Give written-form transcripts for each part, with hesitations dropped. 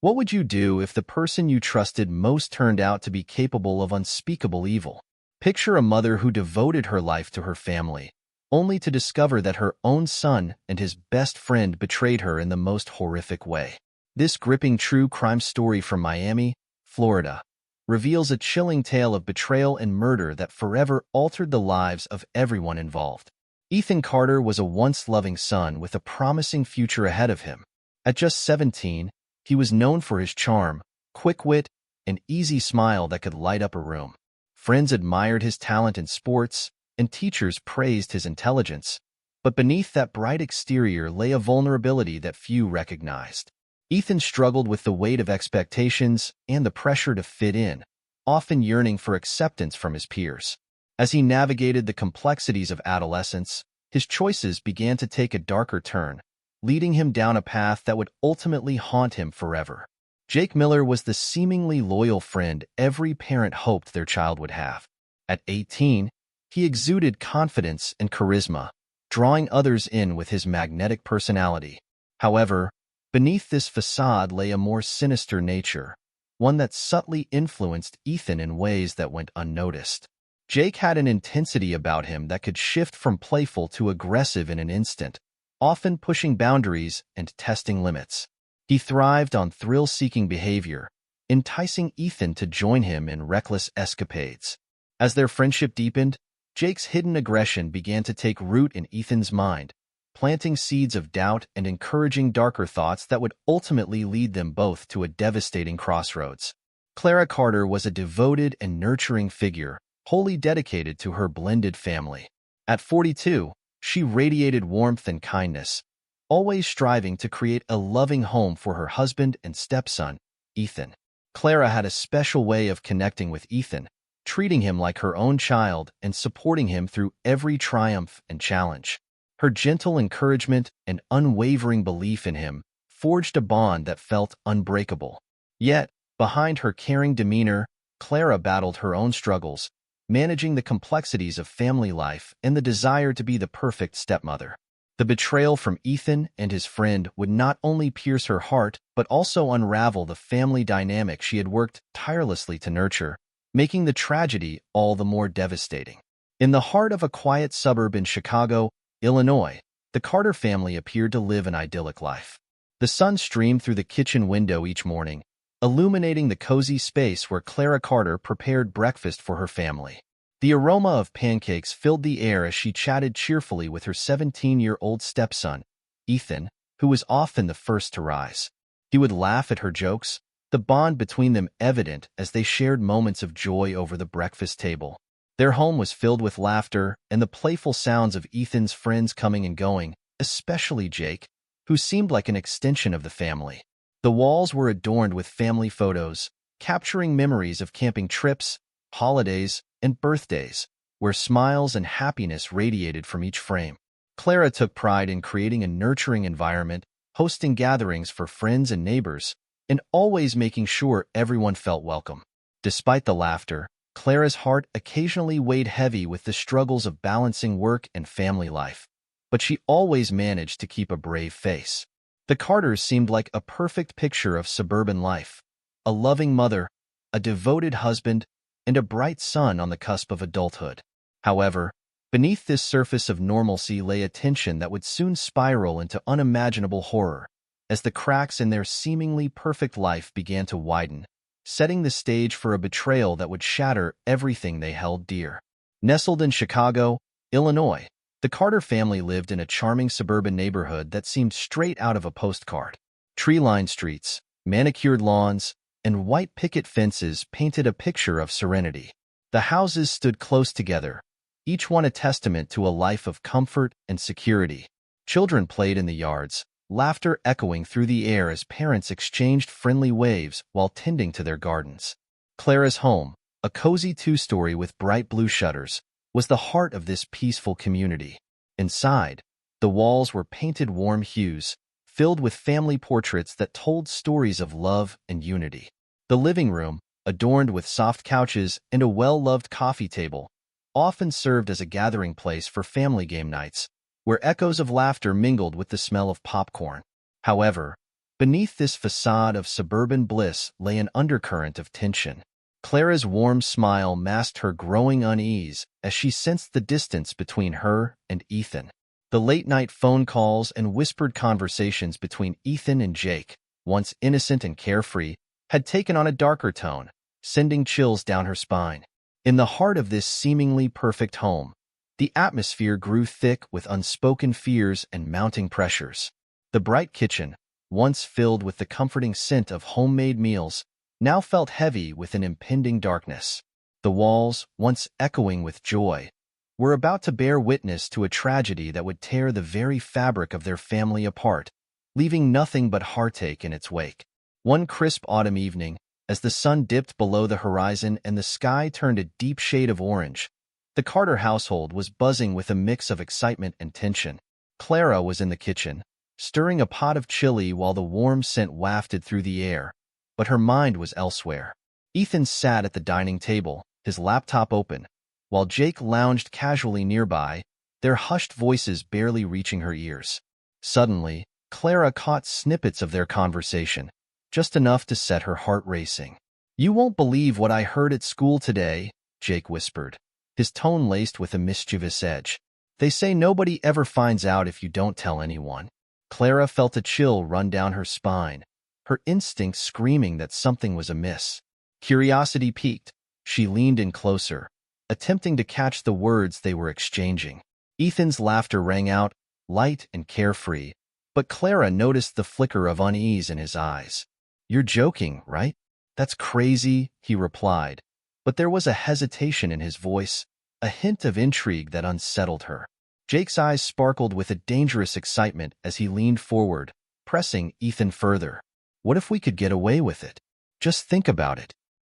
What would you do if the person you trusted most turned out to be capable of unspeakable evil? Picture a mother who devoted her life to her family, only to discover that her own son and his best friend betrayed her in the most horrific way. This gripping true crime story from Miami, Florida, reveals a chilling tale of betrayal and murder that forever altered the lives of everyone involved. Ethan Carter was a once loving son with a promising future ahead of him. At just 17, he was known for his charm, quick wit, and easy smile that could light up a room. Friends admired his talent in sports, and teachers praised his intelligence. But beneath that bright exterior lay a vulnerability that few recognized. Ethan struggled with the weight of expectations and the pressure to fit in, often yearning for acceptance from his peers. As he navigated the complexities of adolescence, his choices began to take a darker turn, leading him down a path that would ultimately haunt him forever. Jake Miller was the seemingly loyal friend every parent hoped their child would have. At 18, he exuded confidence and charisma, drawing others in with his magnetic personality. However, beneath this facade lay a more sinister nature, one that subtly influenced Ethan in ways that went unnoticed. Jake had an intensity about him that could shift from playful to aggressive in an instant, often pushing boundaries and testing limits. He thrived on thrill-seeking behavior, enticing Ethan to join him in reckless escapades. As their friendship deepened, Jake's hidden aggression began to take root in Ethan's mind, planting seeds of doubt and encouraging darker thoughts that would ultimately lead them both to a devastating crossroads. Clara Carter was a devoted and nurturing figure, wholly dedicated to her blended family. At 42, she radiated warmth and kindness, always striving to create a loving home for her husband and stepson, Ethan. Clara had a special way of connecting with Ethan, treating him like her own child and supporting him through every triumph and challenge. Her gentle encouragement and unwavering belief in him forged a bond that felt unbreakable. Yet, behind her caring demeanor, Clara battled her own struggles, managing the complexities of family life and the desire to be the perfect stepmother. The betrayal from Ethan and his friend would not only pierce her heart but also unravel the family dynamic she had worked tirelessly to nurture, making the tragedy all the more devastating. In the heart of a quiet suburb in Chicago, Illinois, the Carter family appeared to live an idyllic life. The sun streamed through the kitchen window each morning, illuminating the cozy space where Clara Carter prepared breakfast for her family. The aroma of pancakes filled the air as she chatted cheerfully with her 17-year-old stepson, Ethan, who was often the first to rise. He would laugh at her jokes, the bond between them evident as they shared moments of joy over the breakfast table. Their home was filled with laughter and the playful sounds of Ethan's friends coming and going, especially Jake, who seemed like an extension of the family. The walls were adorned with family photos, capturing memories of camping trips, holidays, and birthdays, where smiles and happiness radiated from each frame. Clara took pride in creating a nurturing environment, hosting gatherings for friends and neighbors, and always making sure everyone felt welcome. Despite the laughter, Clara's heart occasionally weighed heavy with the struggles of balancing work and family life, but she always managed to keep a brave face. The Carters seemed like a perfect picture of suburban life, a loving mother, a devoted husband, and a bright son on the cusp of adulthood. However, beneath this surface of normalcy lay a tension that would soon spiral into unimaginable horror, as the cracks in their seemingly perfect life began to widen, setting the stage for a betrayal that would shatter everything they held dear. Nestled in Chicago, Illinois, the Carter family lived in a charming suburban neighborhood that seemed straight out of a postcard. Tree-lined streets, manicured lawns, and white picket fences painted a picture of serenity. The houses stood close together, each one a testament to a life of comfort and security. Children played in the yards, laughter echoing through the air as parents exchanged friendly waves while tending to their gardens. Clara's home, a cozy two-story with bright blue shutters, was the heart of this peaceful community. Inside, the walls were painted warm hues, filled with family portraits that told stories of love and unity. The living room, adorned with soft couches and a well-loved coffee table, often served as a gathering place for family game nights, where echoes of laughter mingled with the smell of popcorn. However, Beneath this facade of suburban bliss lay an undercurrent of tension. Clara's warm smile masked her growing unease as she sensed the distance between her and Ethan. The late-night phone calls and whispered conversations between Ethan and Jake, once innocent and carefree, had taken on a darker tone, sending chills down her spine. In the heart of this seemingly perfect home, the atmosphere grew thick with unspoken fears and mounting pressures. The bright kitchen, once filled with the comforting scent of homemade meals, now felt heavy with an impending darkness. The walls, once echoing with joy, were about to bear witness to a tragedy that would tear the very fabric of their family apart, leaving nothing but heartache in its wake. One crisp autumn evening, as the sun dipped below the horizon and the sky turned a deep shade of orange, the Carter household was buzzing with a mix of excitement and tension. Clara was in the kitchen, stirring a pot of chili while the warm scent wafted through the air, but her mind was elsewhere. Ethan sat at the dining table, his laptop open, while Jake lounged casually nearby, their hushed voices barely reaching her ears. Suddenly, Clara caught snippets of their conversation, just enough to set her heart racing. "You won't believe what I heard at school today," Jake whispered, his tone laced with a mischievous edge. "They say nobody ever finds out if you don't tell anyone." Clara felt a chill run down her spine, her instincts screaming that something was amiss. Curiosity piqued. She leaned in closer, attempting to catch the words they were exchanging. Ethan's laughter rang out, light and carefree, but Clara noticed the flicker of unease in his eyes. "You're joking, right?" "That's crazy," he replied, but there was a hesitation in his voice, a hint of intrigue that unsettled her. Jake's eyes sparkled with a dangerous excitement as he leaned forward, pressing Ethan further. "What if we could get away with it? Just think about it."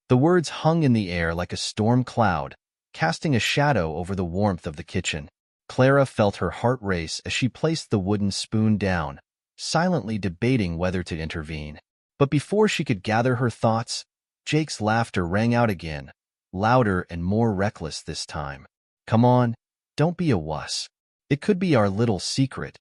The words hung in the air like a storm cloud, casting a shadow over the warmth of the kitchen. Clara felt her heart race as she placed the wooden spoon down, silently debating whether to intervene. But before she could gather her thoughts, Jake's laughter rang out again, louder and more reckless this time. "Come on, don't be a wuss. It could be our little secret."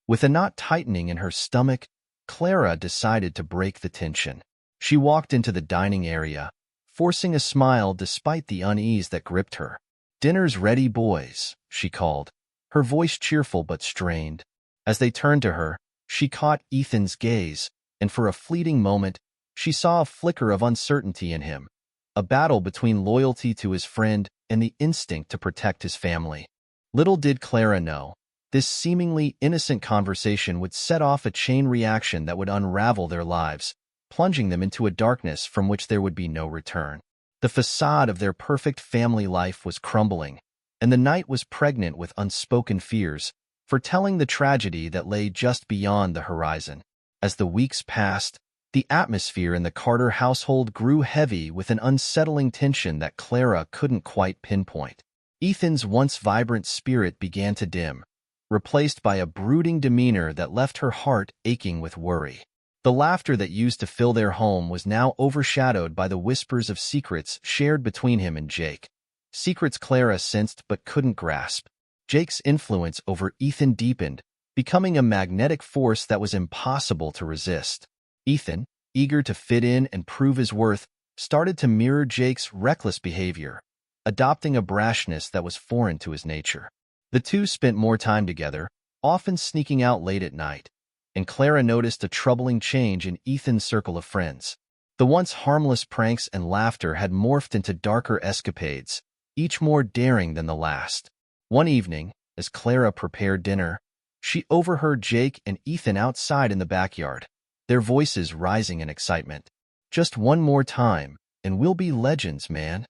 With a knot tightening in her stomach, Clara decided to break the tension. She walked into the dining area, forcing a smile despite the unease that gripped her. "Dinner's ready, boys," she called, her voice cheerful but strained. As they turned to her, she caught Ethan's gaze, and for a fleeting moment, she saw a flicker of uncertainty in him, a battle between loyalty to his friend and the instinct to protect his family. Little did Clara know, this seemingly innocent conversation would set off a chain reaction that would unravel their lives, plunging them into a darkness from which there would be no return. The facade of their perfect family life was crumbling, and the night was pregnant with unspoken fears, foretelling the tragedy that lay just beyond the horizon. As the weeks passed, the atmosphere in the Carter household grew heavy with an unsettling tension that Clara couldn't quite pinpoint. Ethan's once vibrant spirit began to dim, replaced by a brooding demeanor that left her heart aching with worry. The laughter that used to fill their home was now overshadowed by the whispers of secrets shared between him and Jake. Secrets Clara sensed but couldn't grasp. Jake's influence over Ethan deepened, becoming a magnetic force that was impossible to resist. Ethan, eager to fit in and prove his worth, started to mirror Jake's reckless behavior, adopting a brashness that was foreign to his nature. The two spent more time together, often sneaking out late at night, and Clara noticed a troubling change in Ethan's circle of friends. The once harmless pranks and laughter had morphed into darker escapades, each more daring than the last. One evening, as Clara prepared dinner, she overheard Jake and Ethan outside in the backyard, their voices rising in excitement. "Just one more time, and we'll be legends, man."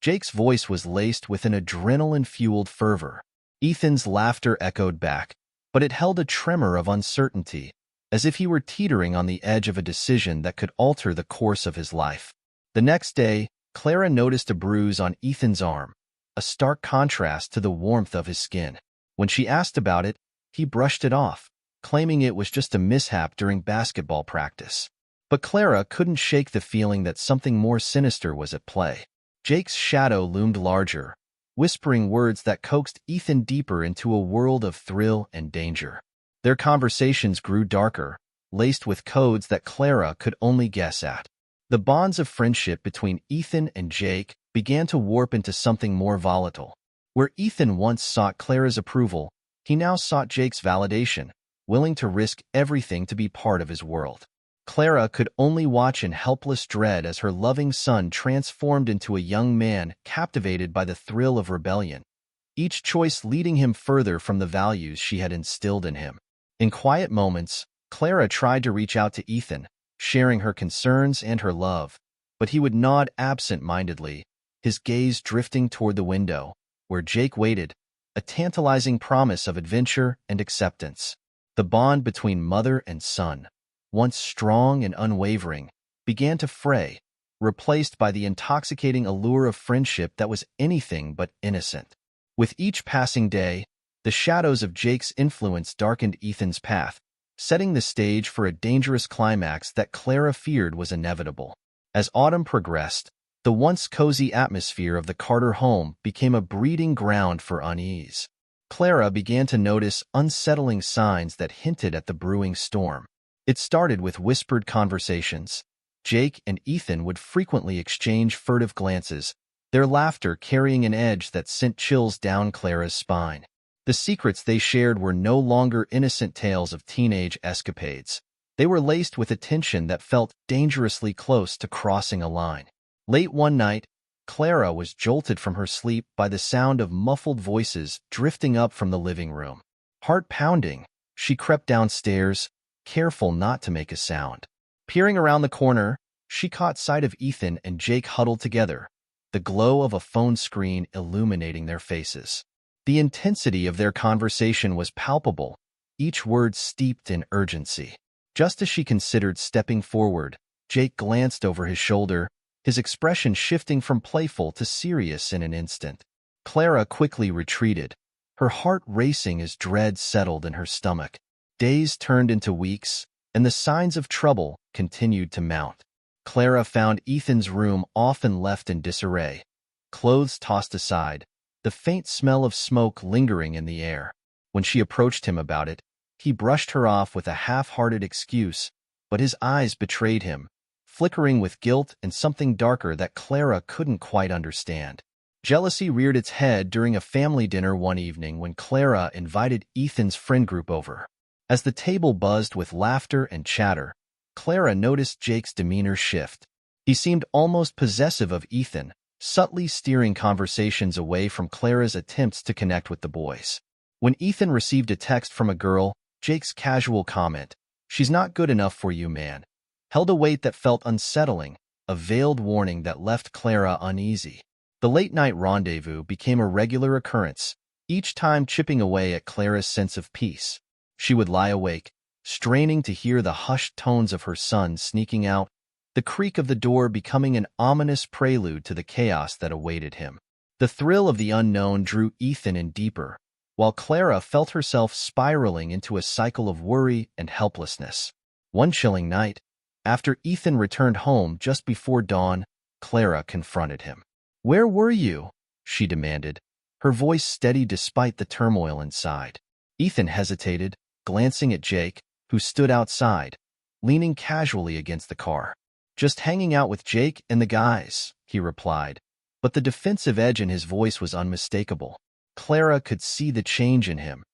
Jake's voice was laced with an adrenaline-fueled fervor. Ethan's laughter echoed back, but it held a tremor of uncertainty, as if he were teetering on the edge of a decision that could alter the course of his life. The next day, Clara noticed a bruise on Ethan's arm, a stark contrast to the warmth of his skin. When she asked about it, he brushed it off, claiming it was just a mishap during basketball practice. But Clara couldn't shake the feeling that something more sinister was at play. Jake's shadow loomed larger, whispering words that coaxed Ethan deeper into a world of thrill and danger. Their conversations grew darker, laced with codes that Clara could only guess at. The bonds of friendship between Ethan and Jake began to warp into something more volatile. Where Ethan once sought Clara's approval, he now sought Jake's validation, willing to risk everything to be part of his world. Clara could only watch in helpless dread as her loving son transformed into a young man captivated by the thrill of rebellion, each choice leading him further from the values she had instilled in him. In quiet moments, Clara tried to reach out to Ethan, sharing her concerns and her love, but he would nod absent-mindedly, his gaze drifting toward the window, where Jake waited, a tantalizing promise of adventure and acceptance. The bond between mother and son, once strong and unwavering, began to fray, replaced by the intoxicating allure of friendship that was anything but innocent. With each passing day, the shadows of Jake's influence darkened Ethan's path, setting the stage for a dangerous climax that Clara feared was inevitable. As autumn progressed, the once cozy atmosphere of the Carter home became a breeding ground for unease. Clara began to notice unsettling signs that hinted at the brewing storm. It started with whispered conversations. Jake and Ethan would frequently exchange furtive glances, their laughter carrying an edge that sent chills down Clara's spine. The secrets they shared were no longer innocent tales of teenage escapades. They were laced with a tension that felt dangerously close to crossing a line. Late one night, Clara was jolted from her sleep by the sound of muffled voices drifting up from the living room. Heart pounding, she crept downstairs, careful not to make a sound. Peering around the corner, she caught sight of Ethan and Jake huddled together, the glow of a phone screen illuminating their faces. The intensity of their conversation was palpable, each word steeped in urgency. Just as she considered stepping forward, Jake glanced over his shoulder, his expression shifting from playful to serious in an instant. Clara quickly retreated, her heart racing as dread settled in her stomach. Days turned into weeks, and the signs of trouble continued to mount. Clara found Ethan's room often left in disarray, clothes tossed aside, the faint smell of smoke lingering in the air. When she approached him about it, he brushed her off with a half-hearted excuse, but his eyes betrayed him, flickering with guilt and something darker that Clara couldn't quite understand. Jealousy reared its head during a family dinner one evening when Clara invited Ethan's friend group over. As the table buzzed with laughter and chatter, Clara noticed Jake's demeanor shift. He seemed almost possessive of Ethan, subtly steering conversations away from Clara's attempts to connect with the boys. When Ethan received a text from a girl, Jake's casual comment, "She's not good enough for you, man," held a weight that felt unsettling, a veiled warning that left Clara uneasy. The late-night rendezvous became a regular occurrence, each time chipping away at Clara's sense of peace. She would lie awake, straining to hear the hushed tones of her son sneaking out, the creak of the door becoming an ominous prelude to the chaos that awaited him. The thrill of the unknown drew Ethan in deeper, while Clara felt herself spiraling into a cycle of worry and helplessness. One chilling night, after Ethan returned home just before dawn, Clara confronted him. "Where were you?" she demanded, her voice steady despite the turmoil inside. Ethan hesitated, glancing at Jake, who stood outside, leaning casually against the car. "Just hanging out with Jake and the guys," he replied, but the defensive edge in his voice was unmistakable. Clara could see the change in him,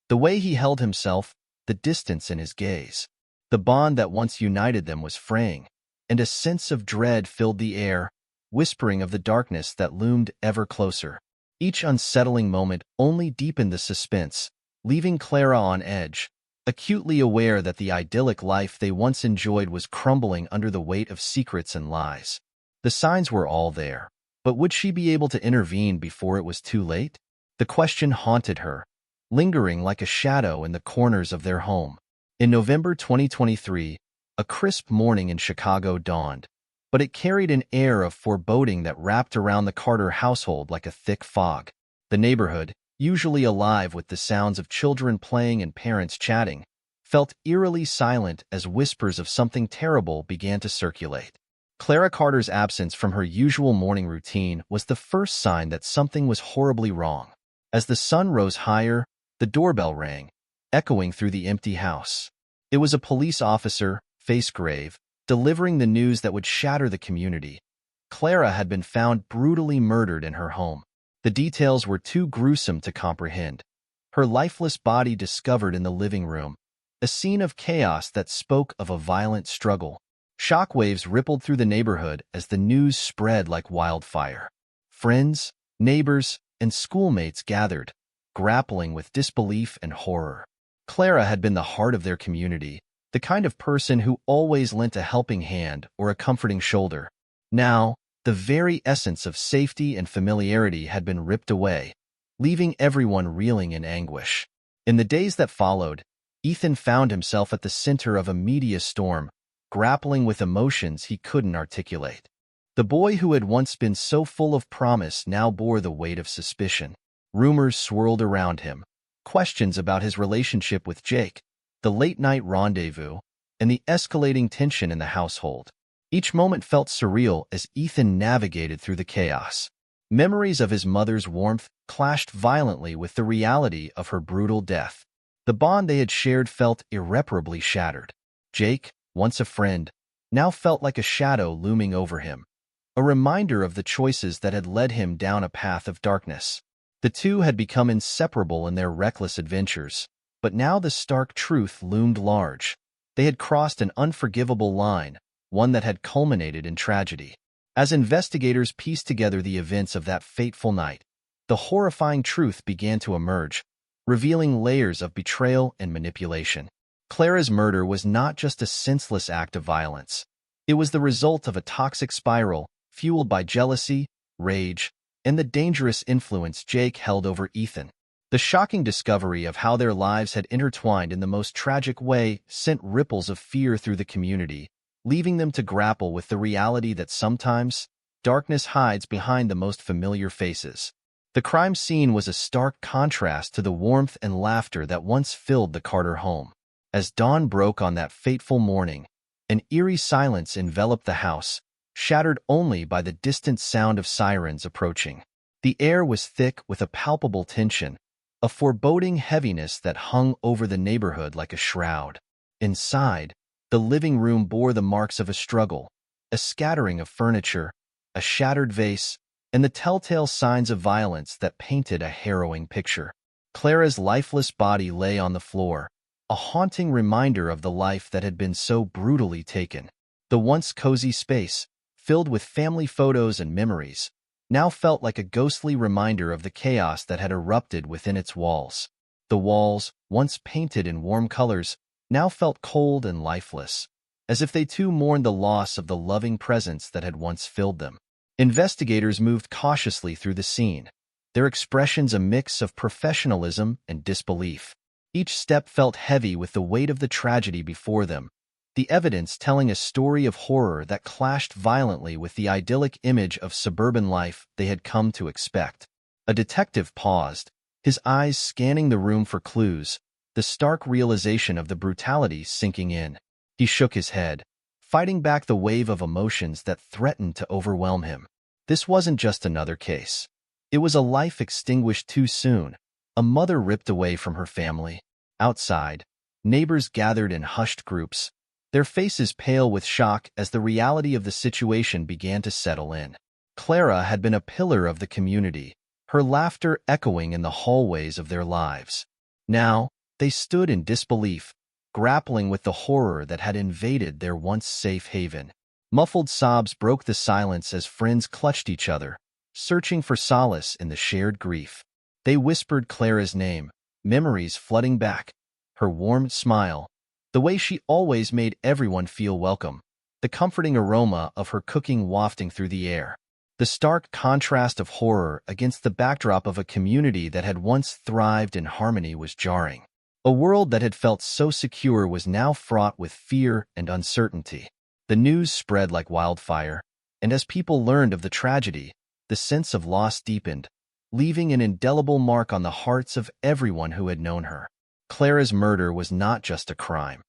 the way he held himself, the distance in his gaze. The bond that once united them was fraying, and a sense of dread filled the air, whispering of the darkness that loomed ever closer. Each unsettling moment only deepened the suspense, leaving Clara on edge, acutely aware that the idyllic life they once enjoyed was crumbling under the weight of secrets and lies. The signs were all there, but would she be able to intervene before it was too late? The question haunted her, lingering like a shadow in the corners of their home. In November 2023, a crisp morning in Chicago dawned, but it carried an air of foreboding that wrapped around the Carter household like a thick fog. The neighborhood, usually alive with the sounds of children playing and parents chatting, felt eerily silent as whispers of something terrible began to circulate. Clara Carter's absence from her usual morning routine was the first sign that something was horribly wrong. As the sun rose higher, the doorbell rang, echoing through the empty house. It was a police officer, face grave, delivering the news that would shatter the community. Clara had been found brutally murdered in her home. The details were too gruesome to comprehend. Her lifeless body discovered in the living room, a scene of chaos that spoke of a violent struggle. Shockwaves rippled through the neighborhood as the news spread like wildfire. Friends, neighbors, and schoolmates gathered, grappling with disbelief and horror. Clara had been the heart of their community, the kind of person who always lent a helping hand or a comforting shoulder. Now, the very essence of safety and familiarity had been ripped away, leaving everyone reeling in anguish. In the days that followed, Ethan found himself at the center of a media storm, grappling with emotions he couldn't articulate. The boy who had once been so full of promise now bore the weight of suspicion. Rumors swirled around him, questions about his relationship with Jake, the late-night rendezvous, and the escalating tension in the household. Each moment felt surreal as Ethan navigated through the chaos. Memories of his mother's warmth clashed violently with the reality of her brutal death. The bond they had shared felt irreparably shattered. Jake, once a friend, now felt like a shadow looming over him, a reminder of the choices that had led him down a path of darkness. The two had become inseparable in their reckless adventures, but now the stark truth loomed large. They had crossed an unforgivable line, one that had culminated in tragedy. As investigators pieced together the events of that fateful night, the horrifying truth began to emerge, revealing layers of betrayal and manipulation. Clara's murder was not just a senseless act of violence. It was the result of a toxic spiral fueled by jealousy, rage, and the dangerous influence Jake held over Ethan. The shocking discovery of how their lives had intertwined in the most tragic way sent ripples of fear through the community, leaving them to grapple with the reality that sometimes darkness hides behind the most familiar faces. The crime scene was a stark contrast to the warmth and laughter that once filled the Carter home. As dawn broke on that fateful morning, an eerie silence enveloped the house, shattered only by the distant sound of sirens approaching. The air was thick with a palpable tension, a foreboding heaviness that hung over the neighborhood like a shroud. Inside, the living room bore the marks of a struggle, a scattering of furniture, a shattered vase, and the telltale signs of violence that painted a harrowing picture. Clara's lifeless body lay on the floor, a haunting reminder of the life that had been so brutally taken. The once cozy space, filled with family photos and memories, now felt like a ghostly reminder of the chaos that had erupted within its walls. The walls, once painted in warm colors, now felt cold and lifeless, as if they too mourned the loss of the loving presence that had once filled them. Investigators moved cautiously through the scene, their expressions a mix of professionalism and disbelief. Each step felt heavy with the weight of the tragedy before them, the evidence telling a story of horror that clashed violently with the idyllic image of suburban life they had come to expect. A detective paused, his eyes scanning the room for clues, the stark realization of the brutality sinking in. He shook his head, fighting back the wave of emotions that threatened to overwhelm him. This wasn't just another case. It was a life extinguished too soon, a mother ripped away from her family. Outside, neighbors gathered in hushed groups, their faces pale with shock as the reality of the situation began to settle in. Clara had been a pillar of the community, her laughter echoing in the hallways of their lives. Now, they stood in disbelief, grappling with the horror that had invaded their once safe haven. Muffled sobs broke the silence as friends clutched each other, searching for solace in the shared grief. They whispered Clara's name, memories flooding back, her warm smile, the way she always made everyone feel welcome, the comforting aroma of her cooking wafting through the air. The stark contrast of horror against the backdrop of a community that had once thrived in harmony was jarring. A world that had felt so secure was now fraught with fear and uncertainty. The news spread like wildfire, and as people learned of the tragedy, the sense of loss deepened, leaving an indelible mark on the hearts of everyone who had known her. Clara's murder was not just a crime.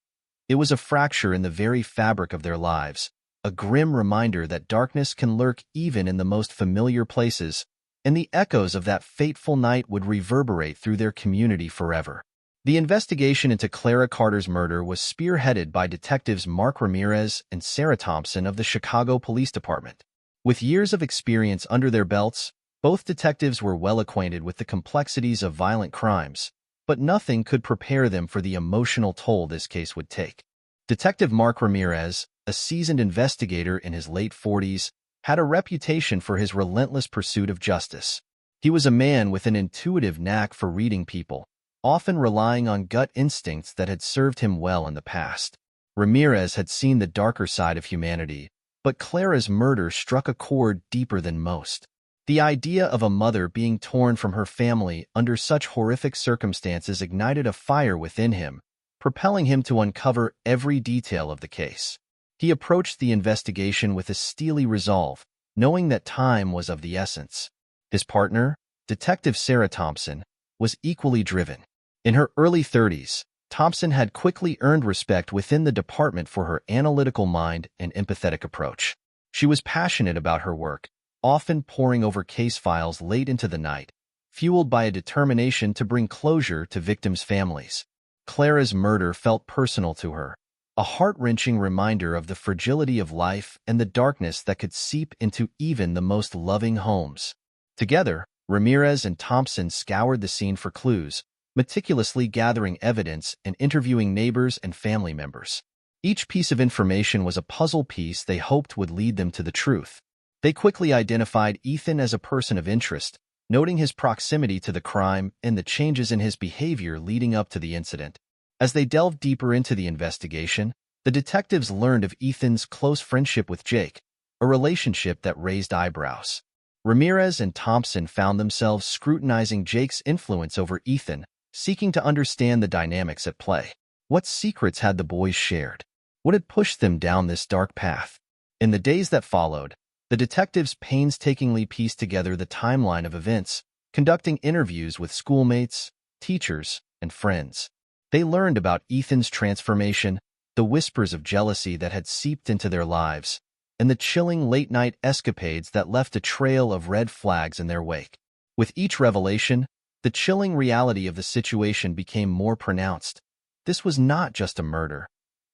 It was a fracture in the very fabric of their lives, a grim reminder that darkness can lurk even in the most familiar places, and the echoes of that fateful night would reverberate through their community forever. The investigation into Clara Carter's murder was spearheaded by detectives Mark Ramirez and Sarah Thompson of the Chicago Police Department. With years of experience under their belts, both detectives were well acquainted with the complexities of violent crimes, but nothing could prepare them for the emotional toll this case would take. Detective Mark Ramirez, a seasoned investigator in his late 40s, had a reputation for his relentless pursuit of justice. He was a man with an intuitive knack for reading people, often relying on gut instincts that had served him well in the past. Ramirez had seen the darker side of humanity, but Clara's murder struck a chord deeper than most. The idea of a mother being torn from her family under such horrific circumstances ignited a fire within him, propelling him to uncover every detail of the case. He approached the investigation with a steely resolve, knowing that time was of the essence. His partner, Detective Sarah Thompson, was equally driven. In her early 30s, Thompson had quickly earned respect within the department for her analytical mind and empathetic approach. She was passionate about her work, often poring over case files late into the night, fueled by a determination to bring closure to victims' families. Clara's murder felt personal to her, a heart-wrenching reminder of the fragility of life and the darkness that could seep into even the most loving homes. Together, Ramirez and Thompson scoured the scene for clues, meticulously gathering evidence and interviewing neighbors and family members. Each piece of information was a puzzle piece they hoped would lead them to the truth. They quickly identified Ethan as a person of interest, noting his proximity to the crime and the changes in his behavior leading up to the incident. As they delved deeper into the investigation, the detectives learned of Ethan's close friendship with Jake, a relationship that raised eyebrows. Ramirez and Thompson found themselves scrutinizing Jake's influence over Ethan, seeking to understand the dynamics at play. What secrets had the boys shared? What had pushed them down this dark path? In the days that followed, the detectives painstakingly pieced together the timeline of events, conducting interviews with schoolmates, teachers, and friends. They learned about Ethan's transformation, the whispers of jealousy that had seeped into their lives, and the chilling late-night escapades that left a trail of red flags in their wake. With each revelation, the chilling reality of the situation became more pronounced. This was not just a murder.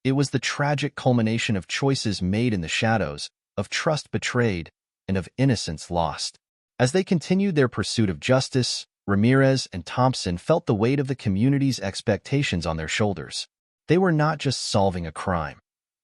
It was the tragic culmination of choices made in the shadows, of trust betrayed, and of innocence lost. As they continued their pursuit of justice, Ramirez and Thompson felt the weight of the community's expectations on their shoulders. They were not just solving a crime.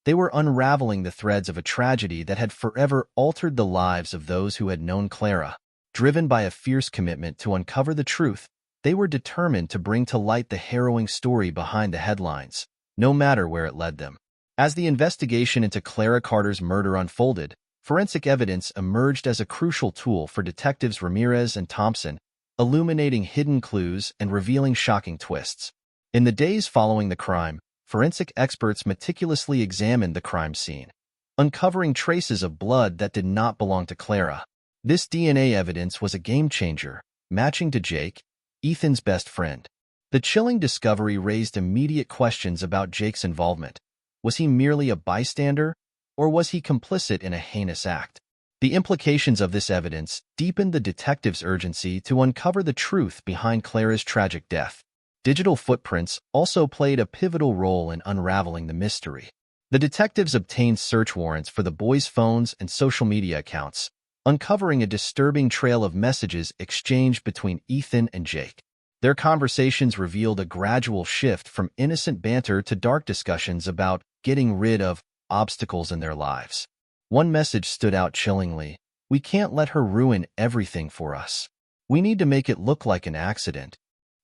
They were unraveling the threads of a tragedy that had forever altered the lives of those who had known Clara. Driven by a fierce commitment to uncover the truth, they were determined to bring to light the harrowing story behind the headlines, no matter where it led them. As the investigation into Clara Carter's murder unfolded, forensic evidence emerged as a crucial tool for detectives Ramirez and Thompson, illuminating hidden clues and revealing shocking twists. In the days following the crime, forensic experts meticulously examined the crime scene, uncovering traces of blood that did not belong to Clara. This DNA evidence was a game-changer, matching to Jake, Ethan's best friend. The chilling discovery raised immediate questions about Jake's involvement. Was he merely a bystander, or was he complicit in a heinous act? The implications of this evidence deepened the detectives' urgency to uncover the truth behind Clara's tragic death. Digital footprints also played a pivotal role in unraveling the mystery. The detectives obtained search warrants for the boys' phones and social media accounts, uncovering a disturbing trail of messages exchanged between Ethan and Jake. Their conversations revealed a gradual shift from innocent banter to dark discussions about getting rid of obstacles in their lives. One message stood out chillingly: "We can't let her ruin everything for us. We need to make it look like an accident."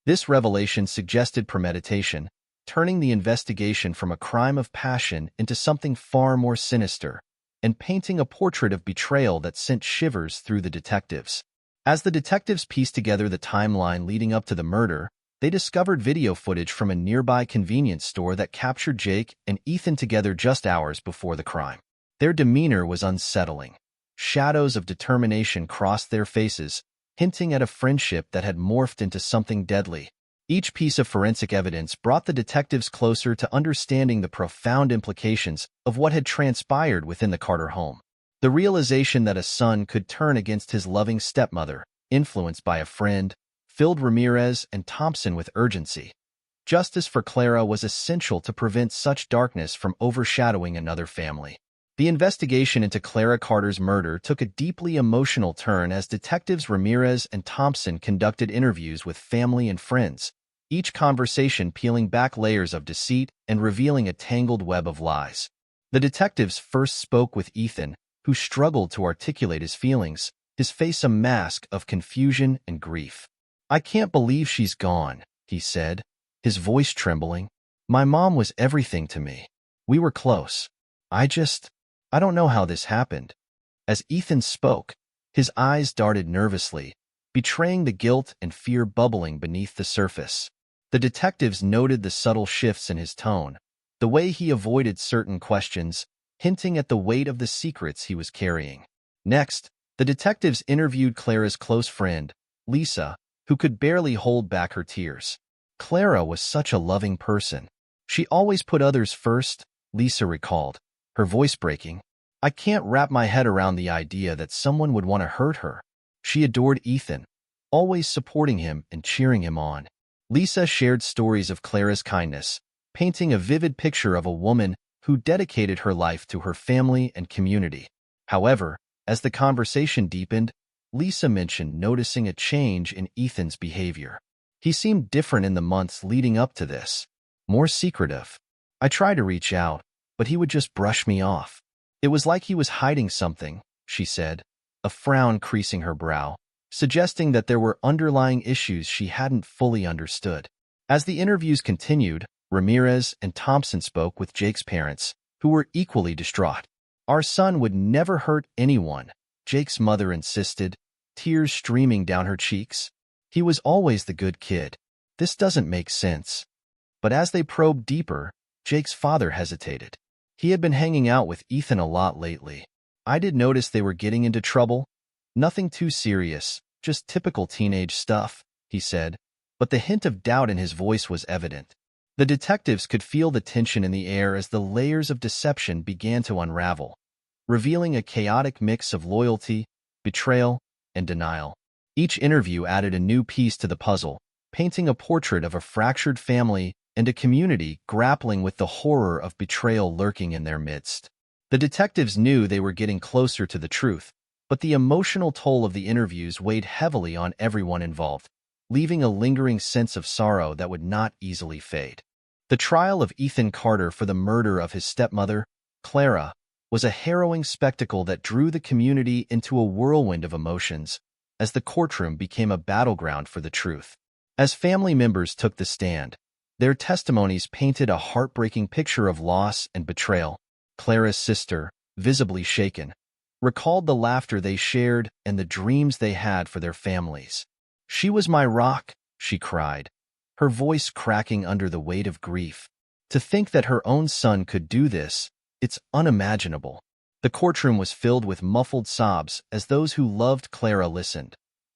This revelation suggested premeditation, turning the investigation from a crime of passion into something far more sinister, and painting a portrait of betrayal that sent shivers through the detectives. As the detectives pieced together the timeline leading up to the murder, they discovered video footage from a nearby convenience store that captured Jake and Ethan together just hours before the crime. Their demeanor was unsettling. Shadows of determination crossed their faces, hinting at a friendship that had morphed into something deadly. Each piece of forensic evidence brought the detectives closer to understanding the profound implications of what had transpired within the Carter home. The realization that a son could turn against his loving stepmother, influenced by a friend, filled Ramirez and Thompson with urgency. Justice for Clara was essential to prevent such darkness from overshadowing another family. The investigation into Clara Carter's murder took a deeply emotional turn as detectives Ramirez and Thompson conducted interviews with family and friends, each conversation peeling back layers of deceit and revealing a tangled web of lies. The detectives first spoke with Ethan, who struggled to articulate his feelings, his face a mask of confusion and grief. "I can't believe she's gone," he said, his voice trembling. "My mom was everything to me. We were close. I don't know how this happened." As Ethan spoke, his eyes darted nervously, betraying the guilt and fear bubbling beneath the surface. The detectives noted the subtle shifts in his tone, the way he avoided certain questions, hinting at the weight of the secrets he was carrying. Next, the detectives interviewed Clara's close friend, Lisa, who could barely hold back her tears. "Clara was such a loving person. She always put others first," Lisa recalled, her voice breaking. "I can't wrap my head around the idea that someone would want to hurt her. She adored Ethan, always supporting him and cheering him on." Lisa shared stories of Clara's kindness, painting a vivid picture of a woman who dedicated her life to her family and community. However, as the conversation deepened, Lisa mentioned noticing a change in Ethan's behavior. He seemed different in the months leading up to this, more secretive. "I tried to reach out, but he would just brush me off. It was like he was hiding something," she said, a frown creasing her brow, suggesting that there were underlying issues she hadn't fully understood. As the interviews continued, Ramirez and Thompson spoke with Jake's parents, who were equally distraught. "Our son would never hurt anyone," Jake's mother insisted, tears streaming down her cheeks. "He was always the good kid. This doesn't make sense." But as they probed deeper, Jake's father hesitated. "He had been hanging out with Ethan a lot lately. I did notice they were getting into trouble. Nothing too serious, just typical teenage stuff," he said, but the hint of doubt in his voice was evident. The detectives could feel the tension in the air as the layers of deception began to unravel, revealing a chaotic mix of loyalty, betrayal, and denial. Each interview added a new piece to the puzzle, painting a portrait of a fractured family and a community grappling with the horror of betrayal lurking in their midst. The detectives knew they were getting closer to the truth, but the emotional toll of the interviews weighed heavily on everyone involved, leaving a lingering sense of sorrow that would not easily fade. The trial of Ethan Carter for the murder of his stepmother, Clara, was a harrowing spectacle that drew the community into a whirlwind of emotions as the courtroom became a battleground for the truth. As family members took the stand, their testimonies painted a heartbreaking picture of loss and betrayal. Clara's sister, visibly shaken, recalled the laughter they shared and the dreams they had for their families. "She was my rock," she cried, her voice cracking under the weight of grief. To think that her own son could do this, it's unimaginable. The courtroom was filled with muffled sobs as those who loved Clara listened,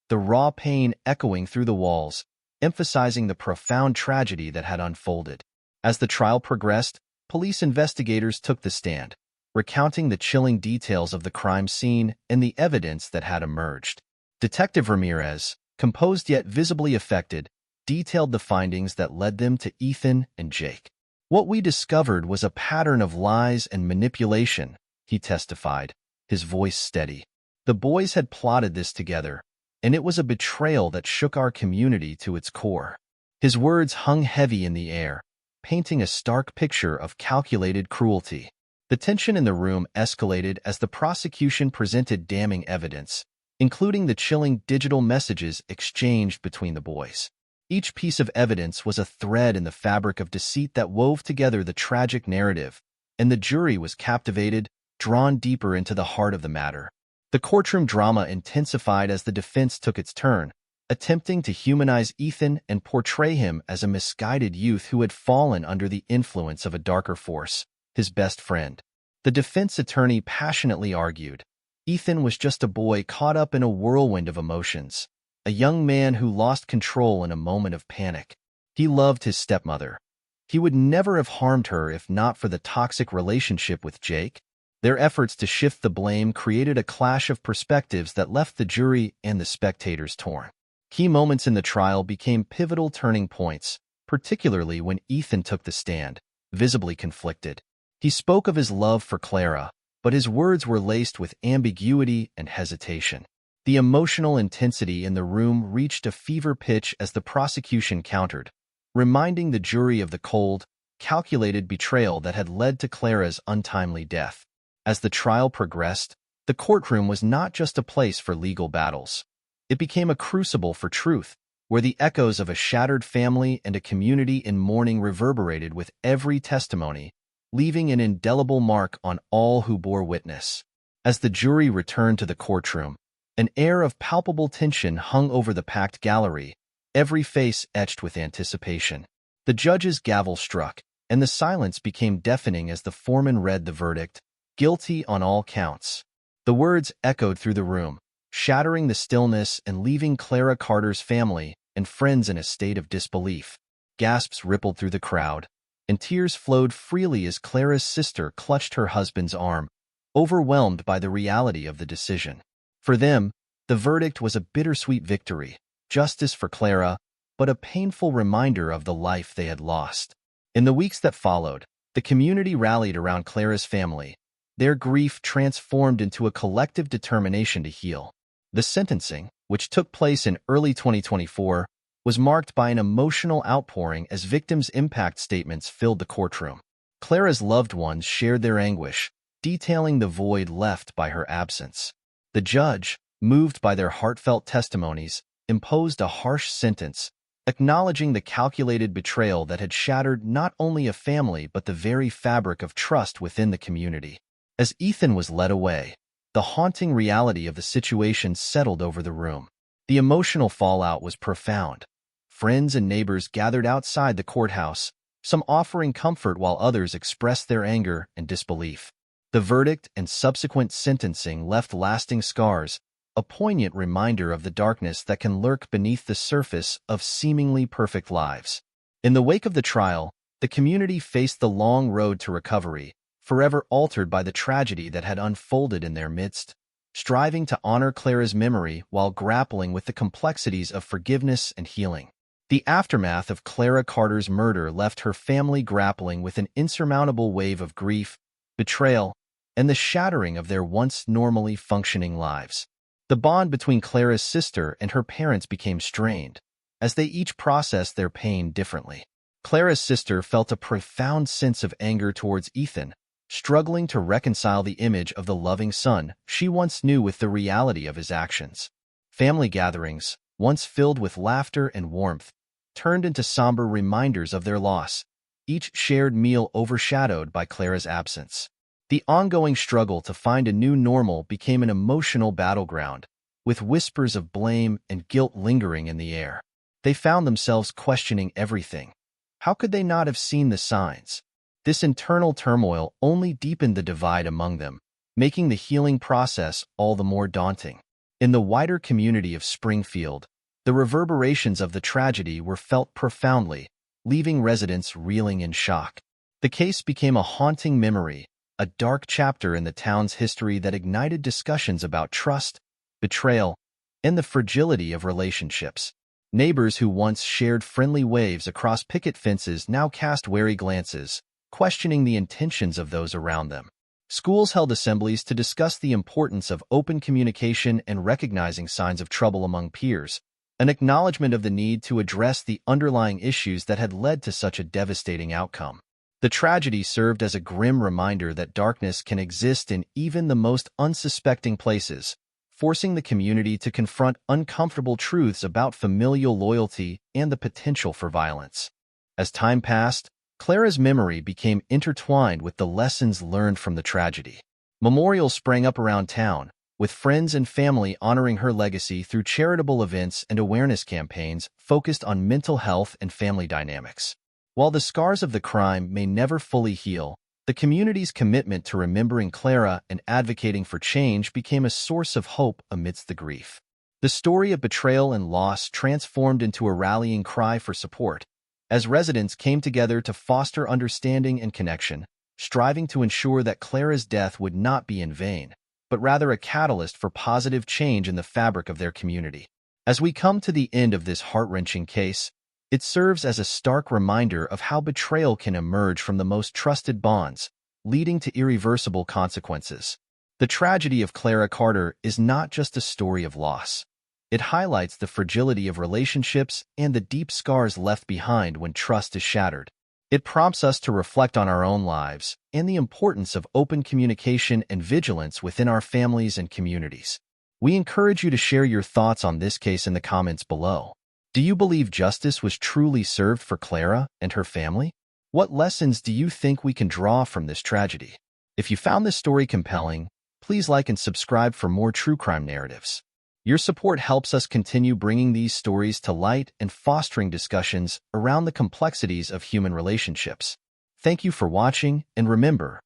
the raw pain echoing through the walls, emphasizing the profound tragedy that had unfolded. As the trial progressed, police investigators took the stand, recounting the chilling details of the crime scene and the evidence that had emerged. Detective Ramirez, composed yet visibly affected, detailed the findings that led them to Ethan and Jake. "What we discovered was a pattern of lies and manipulation," he testified, his voice steady. "The boys had plotted this together, and it was a betrayal that shook our community to its core." His words hung heavy in the air, painting a stark picture of calculated cruelty. The tension in the room escalated as the prosecution presented damning evidence, including the chilling digital messages exchanged between the boys. Each piece of evidence was a thread in the fabric of deceit that wove together the tragic narrative, and the jury was captivated, drawn deeper into the heart of the matter. The courtroom drama intensified as the defense took its turn, attempting to humanize Ethan and portray him as a misguided youth who had fallen under the influence of a darker force, his best friend. The defense attorney passionately argued, Ethan was just a boy caught up in a whirlwind of emotions, a young man who lost control in a moment of panic. He loved his stepmother. He would never have harmed her if not for the toxic relationship with Jake. Their efforts to shift the blame created a clash of perspectives that left the jury and the spectators torn. Key moments in the trial became pivotal turning points, particularly when Ethan took the stand, visibly conflicted. He spoke of his love for Clara, but his words were laced with ambiguity and hesitation. The emotional intensity in the room reached a fever pitch as the prosecution countered, reminding the jury of the cold, calculated betrayal that had led to Clara's untimely death. As the trial progressed, the courtroom was not just a place for legal battles. It became a crucible for truth, where the echoes of a shattered family and a community in mourning reverberated with every testimony, leaving an indelible mark on all who bore witness. As the jury returned to the courtroom, an air of palpable tension hung over the packed gallery, every face etched with anticipation. The judge's gavel struck, and the silence became deafening as the foreman read the verdict, guilty on all counts. The words echoed through the room, shattering the stillness and leaving Clara Carter's family and friends in a state of disbelief. Gasps rippled through the crowd, and tears flowed freely as Clara's sister clutched her husband's arm, overwhelmed by the reality of the decision. For them, the verdict was a bittersweet victory, justice for Clara, but a painful reminder of the life they had lost. In the weeks that followed, the community rallied around Clara's family, their grief transformed into a collective determination to heal. The sentencing, which took place in early 2024, was marked by an emotional outpouring as victims' impact statements filled the courtroom. Clara's loved ones shared their anguish, detailing the void left by her absence. The judge, moved by their heartfelt testimonies, imposed a harsh sentence, acknowledging the calculated betrayal that had shattered not only a family but the very fabric of trust within the community. As Ethan was led away, the haunting reality of the situation settled over the room. The emotional fallout was profound. Friends and neighbors gathered outside the courthouse, some offering comfort while others expressed their anger and disbelief. The verdict and subsequent sentencing left lasting scars, a poignant reminder of the darkness that can lurk beneath the surface of seemingly perfect lives. In the wake of the trial, the community faced the long road to recovery, forever altered by the tragedy that had unfolded in their midst, striving to honor Clara's memory while grappling with the complexities of forgiveness and healing. The aftermath of Clara Carter's murder left her family grappling with an insurmountable wave of grief, betrayal, and the shattering of their once normally functioning lives. The bond between Clara's sister and her parents became strained, as they each processed their pain differently. Clara's sister felt a profound sense of anger towards Ethan, struggling to reconcile the image of the loving son she once knew with the reality of his actions. Family gatherings, once filled with laughter and warmth, turned into somber reminders of their loss, each shared meal overshadowed by Clara's absence. The ongoing struggle to find a new normal became an emotional battleground, with whispers of blame and guilt lingering in the air. They found themselves questioning everything. How could they not have seen the signs? This internal turmoil only deepened the divide among them, making the healing process all the more daunting. In the wider community of Springfield, the reverberations of the tragedy were felt profoundly, leaving residents reeling in shock. The case became a haunting memory, a dark chapter in the town's history that ignited discussions about trust, betrayal, and the fragility of relationships. Neighbors who once shared friendly waves across picket fences now cast wary glances, questioning the intentions of those around them. Schools held assemblies to discuss the importance of open communication and recognizing signs of trouble among peers, an acknowledgement of the need to address the underlying issues that had led to such a devastating outcome. The tragedy served as a grim reminder that darkness can exist in even the most unsuspecting places, forcing the community to confront uncomfortable truths about familial loyalty and the potential for violence. As time passed, Clara's memory became intertwined with the lessons learned from the tragedy. Memorials sprang up around town, with friends and family honoring her legacy through charitable events and awareness campaigns focused on mental health and family dynamics. While the scars of the crime may never fully heal, the community's commitment to remembering Clara and advocating for change became a source of hope amidst the grief. The story of betrayal and loss transformed into a rallying cry for support, as residents came together to foster understanding and connection, striving to ensure that Clara's death would not be in vain, but rather a catalyst for positive change in the fabric of their community. As we come to the end of this heart-wrenching case, It serves as a stark reminder of how betrayal can emerge from the most trusted bonds, leading to irreversible consequences. The tragedy of Clara Carter is not just a story of loss. It highlights the fragility of relationships and the deep scars left behind when trust is shattered. It prompts us to reflect on our own lives and the importance of open communication and vigilance within our families and communities. We encourage you to share your thoughts on this case in the comments below. Do you believe justice was truly served for Clara and her family? What lessons do you think we can draw from this tragedy? If you found this story compelling, please like and subscribe for more true crime narratives. Your support helps us continue bringing these stories to light and fostering discussions around the complexities of human relationships. Thank you for watching, and remember,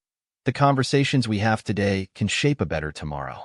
the conversations we have today can shape a better tomorrow.